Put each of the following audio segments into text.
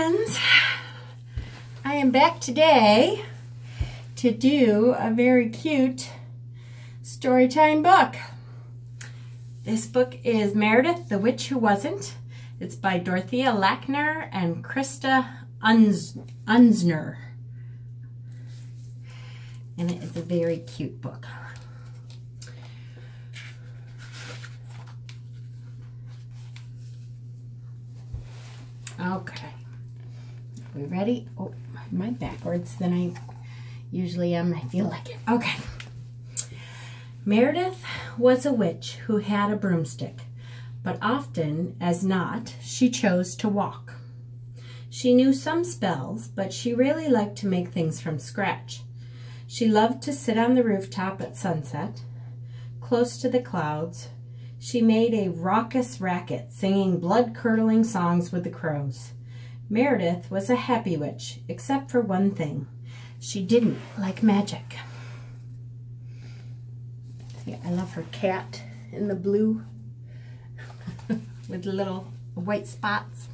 friends, I am back today to do a very cute storytime book. This book is Meredith, the Witch Who Wasn't. It's by Dorothea Lachner and Christa Unzner. And it is a very cute book. Okay, are we ready? Oh, am I backwards than I usually am? I feel like it. Okay. Meredith was a witch who had a broomstick, but often as not, she chose to walk. She knew some spells, but she really liked to make things from scratch. She loved to sit on the rooftop at sunset, close to the clouds. She made a raucous racket, singing blood-curdling songs with the crows. Meredith was a happy witch, except for one thing. She didn't like magic. See, I love her cat in the blue with little white spots.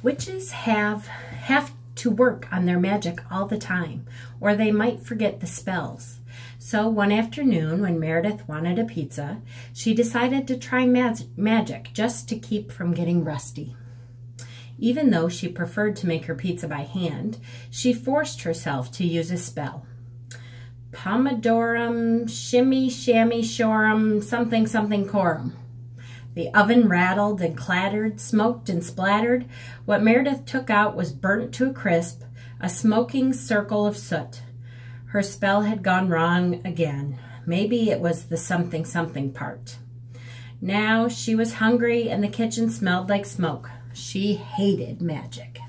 Witches have to work on their magic all the time, or they might forget the spells. So one afternoon, when Meredith wanted a pizza, she decided to try magic just to keep from getting rusty. Even though she preferred to make her pizza by hand, she forced herself to use a spell. Pomodorum, shimmy, shammy, shorum, something, something, corum. The oven rattled and clattered, smoked and splattered. What Meredith took out was burnt to a crisp, a smoking circle of soot. Her spell had gone wrong again. Maybe it was the something something part. Now she was hungry and the kitchen smelled like smoke. She hated magic.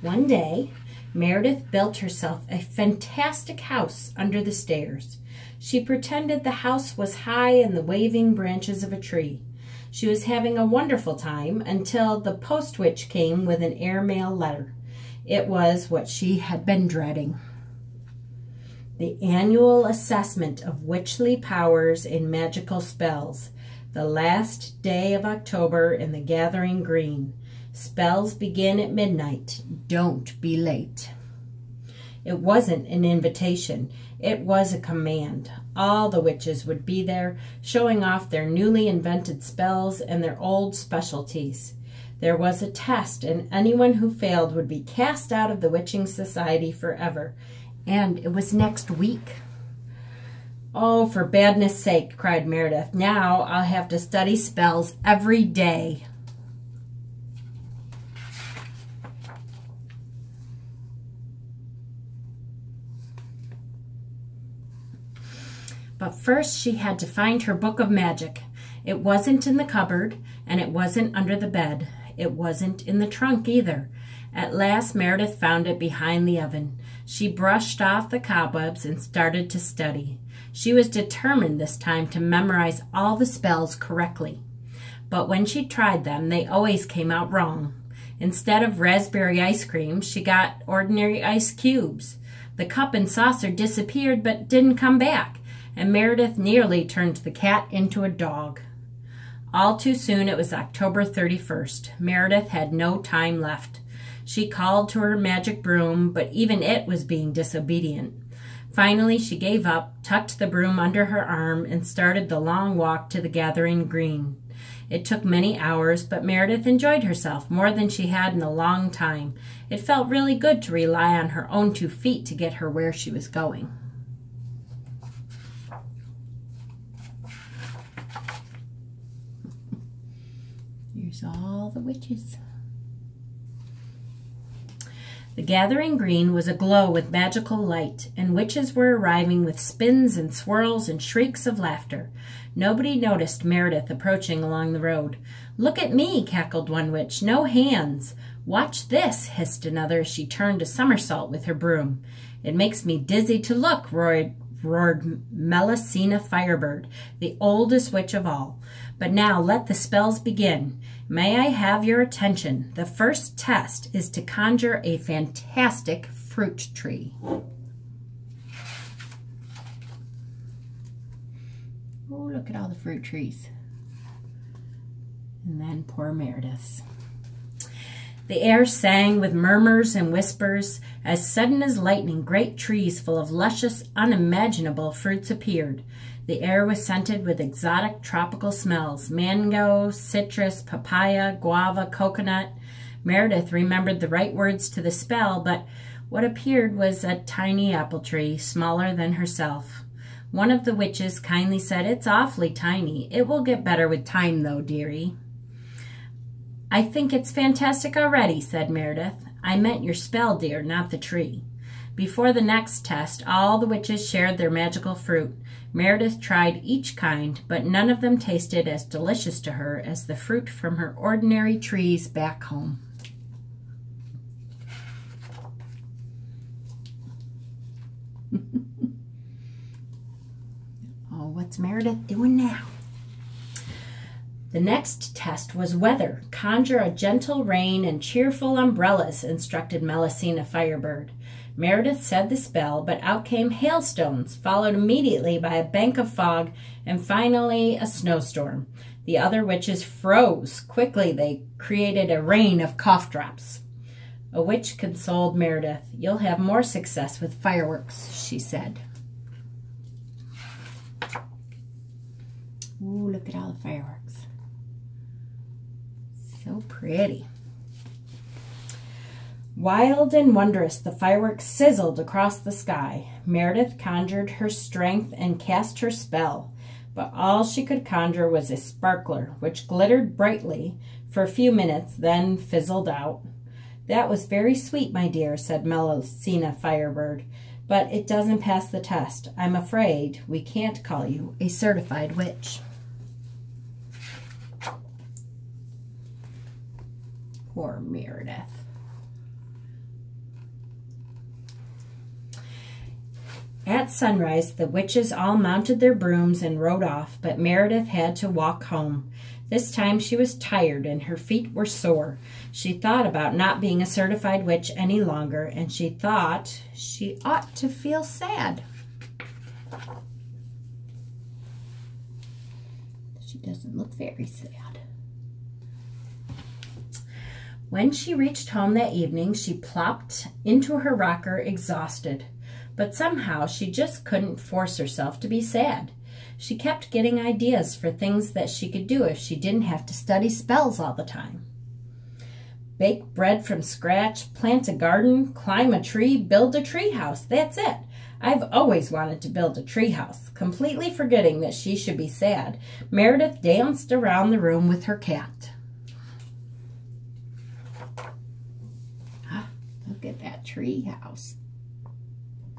One day, Meredith built herself a fantastic house under the stairs. She pretended the house was high in the waving branches of a tree. She was having a wonderful time until the post witch came with an airmail letter. It was what she had been dreading. The annual assessment of witchly powers in magical spells. The last day of October in the gathering green. Spells begin at midnight. Don't be late. It wasn't an invitation. It was a command. All the witches would be there, showing off their newly invented spells and their old specialties. There was a test, and anyone who failed would be cast out of the witching society forever. And it was next week. Oh, for badness sake, cried Meredith. Now I'll have to study spells every day. But first she had to find her book of magic. It wasn't in the cupboard, and it wasn't under the bed. It wasn't in the trunk either. At last Meredith found it behind the oven. She brushed off the cobwebs and started to study. She was determined this time to memorize all the spells correctly. But when she tried them, they always came out wrong. Instead of raspberry ice cream, she got ordinary ice cubes. The cup and saucer disappeared but didn't come back. And Meredith nearly turned the cat into a dog. All too soon it was October 31st. Meredith had no time left. She called to her magic broom, but even it was being disobedient. Finally she gave up, tucked the broom under her arm, and started the long walk to the gathering green. It took many hours, but Meredith enjoyed herself more than she had in a long time. It felt really good to rely on her own 2 feet to get her where she was going. Here's all the witches. The gathering green was aglow with magical light, and witches were arriving with spins and swirls and shrieks of laughter. Nobody noticed Meredith approaching along the road. "Look at me," cackled one witch. "No hands." "Watch this," hissed another as she turned a somersault with her broom. "It makes me dizzy to look," roared Melusina Firebird, the oldest witch of all. But now let the spells begin. May I have your attention? The first test is to conjure a fantastic fruit tree. Oh, look at all the fruit trees. And then poor Meredith's. The air sang with murmurs and whispers. As sudden as lightning, great trees full of luscious, unimaginable fruits appeared. The air was scented with exotic tropical smells: mango, citrus, papaya, guava, coconut. Meredith remembered the right words to the spell, but what appeared was a tiny apple tree, smaller than herself. One of the witches kindly said, "It's awfully tiny. It will get better with time, though, dearie." "I think it's fantastic already," said Meredith. "I meant your spell, dear, not the tree." Before the next test, all the witches shared their magical fruit. Meredith tried each kind, but none of them tasted as delicious to her as the fruit from her ordinary trees back home. Oh, what's Meredith doing now? The next test was weather. Conjure a gentle rain and cheerful umbrellas, instructed Melusina Firebird. Meredith said the spell, but out came hailstones, followed immediately by a bank of fog, and finally a snowstorm. The other witches froze. Quickly they created a rain of cough drops. A witch consoled Meredith. "You'll have more success with fireworks," she said. Ooh, look at all the fireworks. So pretty. Wild and wondrous, the fireworks sizzled across the sky. Meredith conjured her strength and cast her spell, but all she could conjure was a sparkler, which glittered brightly for a few minutes, then fizzled out. "That was very sweet, my dear," said Melusina Firebird, "but it doesn't pass the test. I'm afraid we can't call you a certified witch." Poor Meredith. At sunrise, the witches all mounted their brooms and rode off, but Meredith had to walk home. This time she was tired and her feet were sore. She thought about not being a certified witch any longer, and she thought she ought to feel sad. She doesn't look very sad. When she reached home that evening, she plopped into her rocker exhausted. But somehow she just couldn't force herself to be sad. She kept getting ideas for things that she could do if she didn't have to study spells all the time. Bake bread from scratch, plant a garden, climb a tree, build a tree house. That's it. I've always wanted to build a tree house. Completely forgetting that she should be sad, Meredith danced around the room with her cat. Look at that tree house.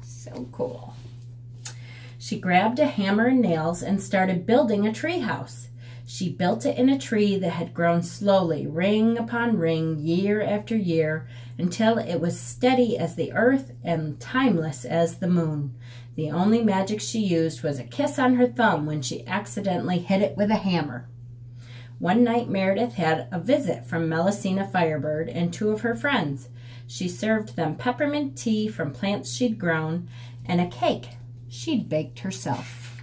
So cool. She grabbed a hammer and nails and started building a tree house. She built it in a tree that had grown slowly, ring upon ring, year after year, until it was steady as the earth and timeless as the moon. The only magic she used was a kiss on her thumb when she accidentally hit it with a hammer. One night Meredith had a visit from Melusina Firebird and two of her friends. She served them peppermint tea from plants she'd grown and a cake she'd baked herself.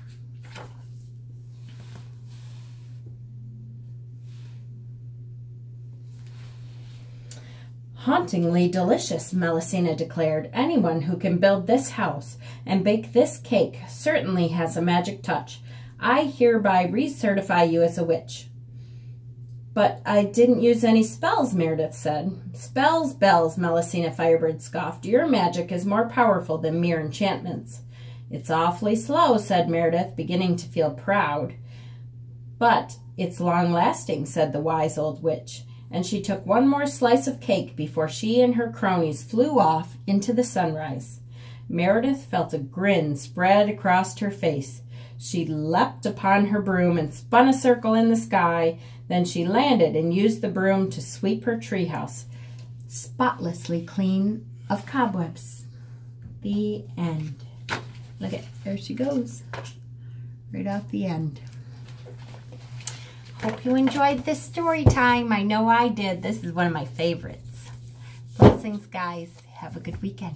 "Hauntingly delicious," Melusina declared. "Anyone who can build this house and bake this cake certainly has a magic touch. I hereby recertify you as a witch." "But I didn't use any spells," Meredith said. "Spells, bells," Melusina Firebird scoffed. "Your magic is more powerful than mere enchantments." "It's awfully slow," said Meredith, beginning to feel proud. "But it's long-lasting," said the wise old witch, and she took one more slice of cake before she and her cronies flew off into the sunrise. Meredith felt a grin spread across her face. She leapt upon her broom and spun a circle in the sky. Then she landed and used the broom to sweep her treehouse spotlessly clean of cobwebs. The end. Look at, there she goes. Right off the end. Hope you enjoyed this story time. I know I did. This is one of my favorites. Blessings, guys. Have a good weekend.